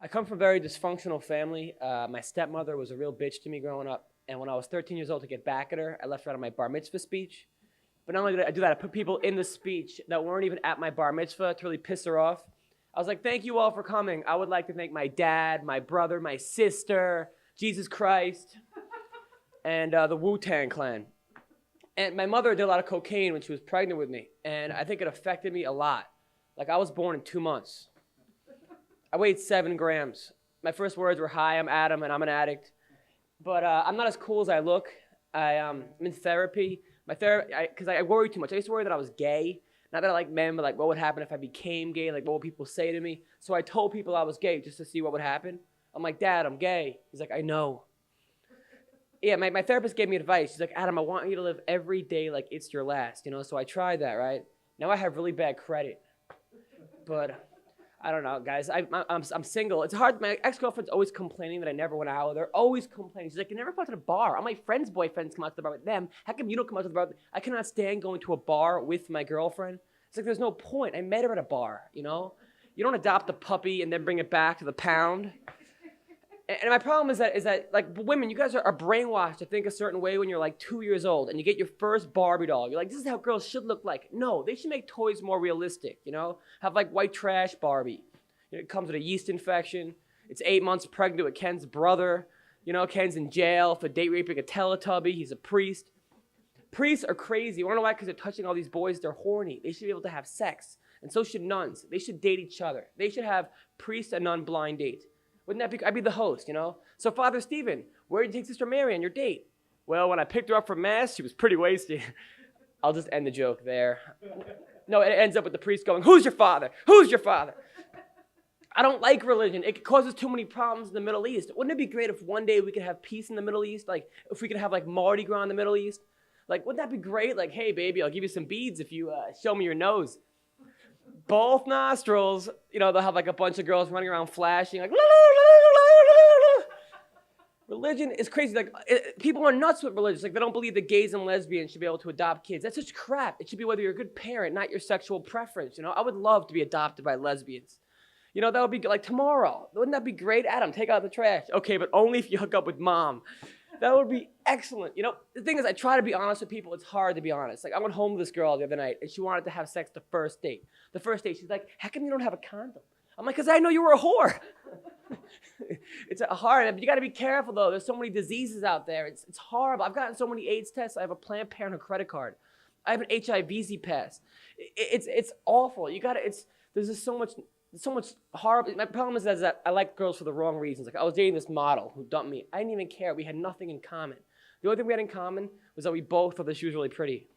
I come from a very dysfunctional family. My stepmother was a real bitch to me growing up. And when I was 13 years old, to get back at her, I left her out of my bar mitzvah speech. But not only did I do that, I put people in the speech that weren't even at my bar mitzvah to really piss her off. I was like, thank you all for coming. I would like to thank my dad, my brother, my sister, Jesus Christ, and the Wu-Tang Clan. And my mother did a lot of cocaine when she was pregnant with me. And I think it affected me a lot. Like, I was born in 2 months. I weighed 7 grams. My first words were, hi, I'm Adam, and I'm an addict. But I'm not as cool as I look. I'm in therapy. Because I worry too much. I used to worry that I was gay. Not that I like men, but like what would happen if I became gay? Like what would people say to me? So I told people I was gay just to see what would happen. I'm like, Dad, I'm gay. He's like, I know. Yeah, my therapist gave me advice. She's like, Adam, I want you to live every day like it's your last, you know? So I tried that, right? Now I have really bad credit. But I don't know, guys. I'm single. It's hard. My ex-girlfriend's always complaining that I never went out with her. Always complaining. She's like, you never go out to the bar. All my friends' boyfriends come out to the bar with them. How come you don't come out to the bar? I cannot stand going to a bar with my girlfriend. It's like, there's no point. I met her at a bar, you know? You don't adopt a puppy and then bring it back to the pound. And my problem is that like, women, you guys are brainwashed to think a certain way when you're like 2 years old and you get your first Barbie doll. You're like, this is how girls should look like. No, they should make toys more realistic, you know? Have like white trash Barbie. You know, it comes with a yeast infection. It's 8 months pregnant with Ken's brother. You know, Ken's in jail for date raping a Teletubby. He's a priest. Priests are crazy. You wanna know why? Because they're touching all these boys. They're horny. They should be able to have sex. And so should nuns. They should date each other. They should have priest and nun blind date. Wouldn't that be, I'd be the host, you know? So Father Stephen, where did you take Sister Mary on your date? Well, when I picked her up from Mass, she was pretty wasted. I'll just end the joke there. No, it ends up with the priest going, who's your father? Who's your father? I don't like religion. It causes too many problems in the Middle East. Wouldn't it be great if one day we could have peace in the Middle East? Like, if we could have like Mardi Gras in the Middle East? Like, wouldn't that be great? Like, hey, baby, I'll give you some beads if you show me your nose. Both nostrils, you know, they'll have like a bunch of girls running around flashing, like, la, la, la, la, la. Religion is crazy. Like, people are nuts with religion. Like, they don't believe that gays and lesbians should be able to adopt kids. That's such crap. It should be whether you're a good parent, not your sexual preference, you know? I would love to be adopted by lesbians. You know, that would be like tomorrow. Wouldn't that be great? Adam, take out the trash. Okay, but only if you hook up with mom. That would be excellent. You know, the thing is, I try to be honest with people. It's hard to be honest. Like, I went home with this girl the other night, and she wanted to have sex the first date. The first date, she's like, how come you don't have a condom? I'm like, because I know you were a whore. It's hard. You got to be careful, though. There's so many diseases out there. It's horrible. I've gotten so many AIDS tests. I have a Planned Parenthood credit card. I have an HIV-Z pass. It's awful. You got to, there's just so much horrible. My problem is that I like girls for the wrong reasons. Like, I was dating this model who dumped me. I didn't even care. We had nothing in common. The only thing we had in common was that we both thought that she was really pretty.